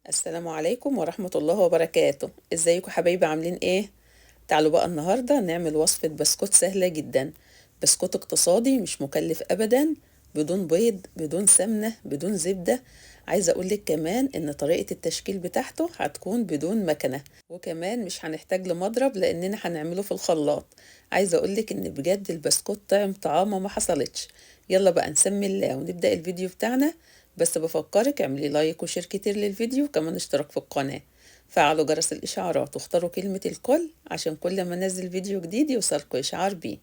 السلام عليكم ورحمة الله وبركاته. ازيكم حبايبي، عاملين ايه؟ تعالوا بقى النهاردة نعمل وصفة بسكوت سهلة جدا. بسكوت اقتصادي مش مكلف ابدا، بدون بيض، بدون سمنة، بدون زبدة. عايزة اقولك كمان ان طريقة التشكيل بتاعته هتكون بدون مكنة، وكمان مش هنحتاج لمضرب لاننا هنعمله في الخلاط. عايزة اقولك ان بجد البسكوت طعم طعامة ما حصلتش. يلا بقى نسمي الله ونبدأ الفيديو بتاعنا. بس بفكرك اعملي لايك وشير كتير للفيديو، كمان اشتراك في القناة. فعلوا جرس الإشعارات واختاروا كلمة الكل عشان كل ما انزل فيديو جديد يوصلكوا إشعار بيه.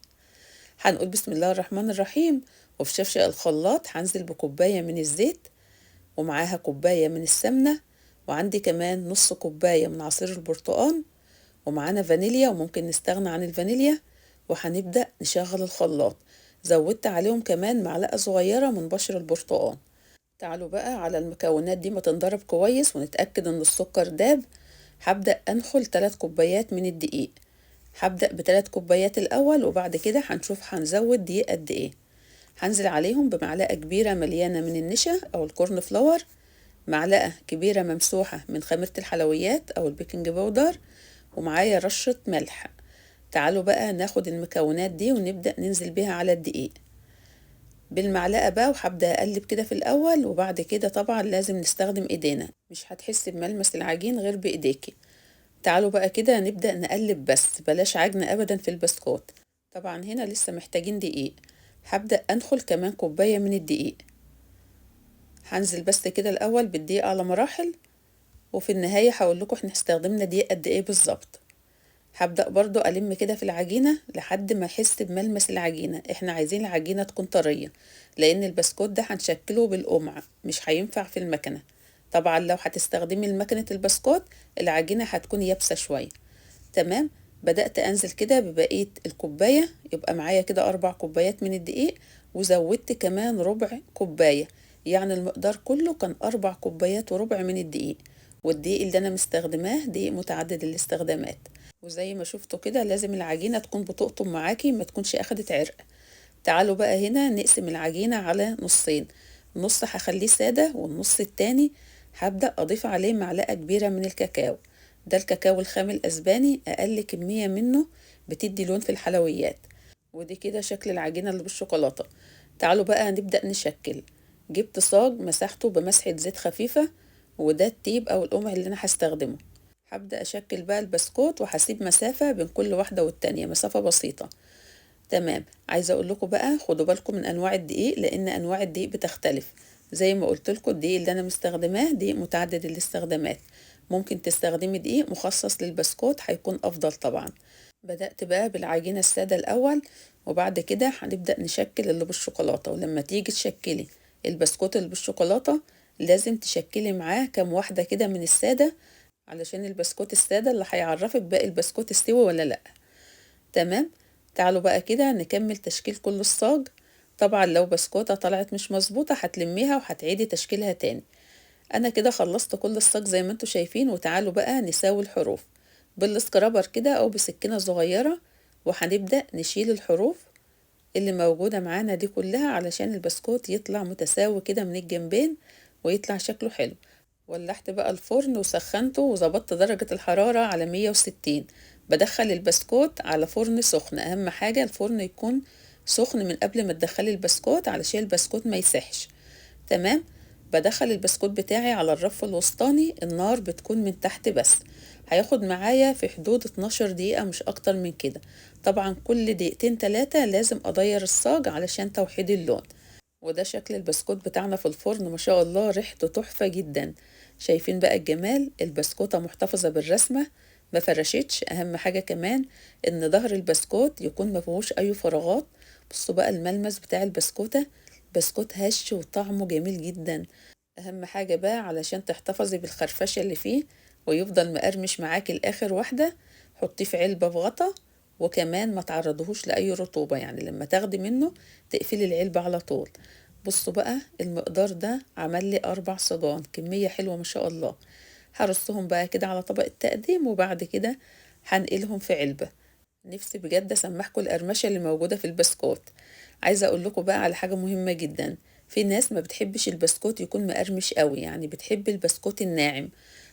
هنقول بسم الله الرحمن الرحيم. وفي شفشق الخلاط هنزل بكوباية من الزيت، ومعاها كوباية من السمنة، وعندي كمان نص كوباية من عصير البرتقال، ومعانا فانيليا وممكن نستغنى عن الفانيليا. وهنبدأ نشغل الخلاط. زودت عليهم كمان معلقة صغيرة من بشر البرتقال. تعالوا بقى على المكونات دي ما تنضرب كويس ونتأكد ان السكر داب. هبدأ انخل 3 كوبايات من الدقيق. هبدأ ب3 كوبايات الاول، وبعد كده هنشوف هنزود دقيق قد ايه. هنزل عليهم بمعلقة كبيرة مليانة من النشا او الكورن فلاور، معلقة كبيرة ممسوحة من خميرة الحلويات او البيكنج باودر، ومعايا رشة ملح. تعالوا بقى ناخد المكونات دي ونبدأ ننزل بيها على الدقيق بالمعلقة بقى، وهبدأ أقلب كده في الأول، وبعد كده طبعا لازم نستخدم إيدينا، مش هتحس بملمس العجين غير بإيديكي. تعالوا بقى كده نبدأ نقلب، بس بلاش عجن أبدا في البسكوت. طبعا هنا لسه محتاجين دقيق. هبدأ أنخل كمان كوباية من الدقيق. هنزل بس كده الأول بالدقيق على مراحل، وفي النهاية هقول لكم احنا استخدمنا دقيق قد ايه بالظبط. هبدأ برضو ألم كده في العجينة لحد ما أحس بملمس العجينة. احنا عايزين العجينة تكون طرية، لأن البسكوت ده هنشكله بالقمع، مش هينفع في المكنة. طبعا لو هتستخدمي المكنة البسكوت العجينة هتكون يابسة شوية. تمام. بدأت أنزل كده ببقية الكوباية، يبقى معايا كده 4 كوبايات من الدقيق، وزودت كمان ربع كوباية. يعني المقدار كله كان 4 كوبايات وربع من الدقيق. والدقيق اللي أنا مستخدماه دقيق متعدد الاستخدامات. وزي ما شفتوا كده لازم العجينة تكون بتقطم معاكي، ما تكونش أخدت عرق. تعالوا بقى هنا نقسم العجينة على نصين. نص هخليه سادة، والنص التاني هبدأ أضيف عليه معلقة كبيرة من الكاكاو. ده الكاكاو الخام الأسباني، أقل كمية منه بتدي لون في الحلويات. ودي كده شكل العجينة اللي بالشوكولاتة. تعالوا بقى نبدأ نشكل. جبت صاج مسحته بمسحة زيت خفيفة، وده التيب أو القمع اللي أنا هستخدمه. هبدأ أشكل بقى البسكوت، وهسيب مسافة بين كل واحدة والتانية، مسافة بسيطة. تمام. عايزة اقول لكم بقى خدوا بالكم من انواع الدقيق، لان انواع الدقيق بتختلف. زي ما قلت لكم الدقيق اللي انا مستخدماه دقيق متعدد الاستخدامات. ممكن تستخدمي دقيق مخصص للبسكوت، هيكون افضل طبعا. بدأت بقى بالعجينة السادة الاول، وبعد كده هنبدأ نشكل اللي بالشوكولاتة. ولما تيجي تشكلي البسكوت اللي بالشوكولاتة لازم تشكلي معاه كام واحدة كده من السادة، علشان البسكوت السادة اللي هيعرفك باقي البسكوت استوى ولا لأ. تمام. تعالوا بقى كده نكمل تشكيل كل الصاج. طبعا لو بسكوتة طلعت مش مظبوطة هتلميها وهتعيدي تشكيلها تاني. انا كده خلصت كل الصاج زي ما انتوا شايفين. وتعالوا بقى نساوي الحروف بالسكرابر كده او بسكينة صغيرة، وهنبدأ نشيل الحروف اللي موجودة معانا دي كلها علشان البسكوت يطلع متساوي كده من الجنبين ويطلع شكله حلو. ولحت بقى الفرن وسخنته وظبطت درجة الحرارة على 160. بدخل البسكوت على فرن سخن، اهم حاجة الفرن يكون سخن من قبل ما تدخلي البسكوت علشان البسكوت ما يسحش. تمام. بدخل البسكوت بتاعي على الرف الوسطاني، النار بتكون من تحت بس. هياخد معايا في حدود 12 دقيقة مش اكتر من كده. طبعا كل دقيقتين 3 لازم اغير الصاج علشان توحيد اللون. وده شكل البسكوت بتاعنا في الفرن، ما شاء الله ريحته تحفة جدا. شايفين بقى الجمال، البسكوتة محتفظة بالرسمة، ما فرشتش. اهم حاجة كمان ان ظهر البسكوت يكون ما فيهوش اي فراغات. بصوا بقى الملمس بتاع البسكوتة، بسكوت هش وطعمه جميل جدا. اهم حاجة بقى علشان تحتفظي بالخرفشة اللي فيه ويفضل مقرمش معاكي لاخر واحدة، حطيه في علبة بغطا، وكمان ما تعرضهوش لاي رطوبة. يعني لما تاخدي منه تقفلي العلبة على طول. بصوا بقى المقدار ده عمل لي 4 صاجان، كمية حلوة ما شاء الله. هرصهم بقى كده على طبق التقديم، وبعد كده هنقلهم في علبة. نفسي بجد اسمحكم القرمشة اللي موجودة في البسكوت. عايزة اقول لكم بقى على حاجة مهمة جدا. في ناس ما بتحبش البسكوت يكون مقرمش قوي، يعني بتحب البسكوت الناعم.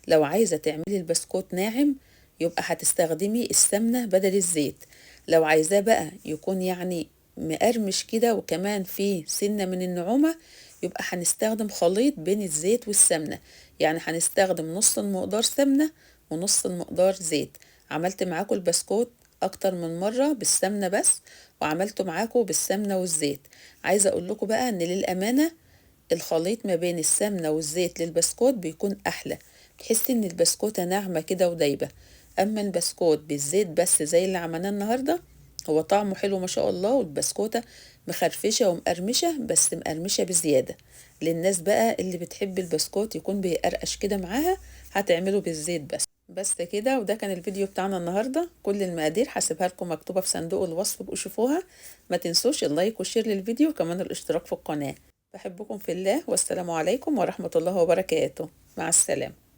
لو عايزة تعملي البسكوت ناعم يبقى هتستخدمي السمنة بدل الزيت. لو عايزاه بقى يكون يعني مقرمش كده وكمان فيه سنة من النعومة، يبقى هنستخدم خليط بين الزيت والسمنة. يعني هنستخدم نص المقدار سمنة ونص المقدار زيت. عملت معاكم البسكوت اكتر من مرة بالسمنة بس، وعملته معاكم بالسمنة والزيت. عايزة اقول لكم بقى ان للأمانة الخليط ما بين السمنة والزيت للبسكوت بيكون احلى، تحسي ان البسكوتة ناعمة كده ودايبة. اما البسكوت بالزيت بس زي اللي عملناه النهاردة، هو طعمه حلو ما شاء الله، والبسكوتة مخرفشة ومقرمشة، بس مقرمشة بزيادة. للناس بقى اللي بتحب البسكوت يكون بيقرقش كده معاها، هتعمله بالزيت بس كده. وده كان الفيديو بتاعنا النهاردة. كل المقادير هسيبها لكم مكتوبة في صندوق الوصف، بقوا شوفوها. ما تنسوش اللايك والشير للفيديو، وكمان الاشتراك في القناة. بحبكم في الله، والسلام عليكم ورحمة الله وبركاته. مع السلامة.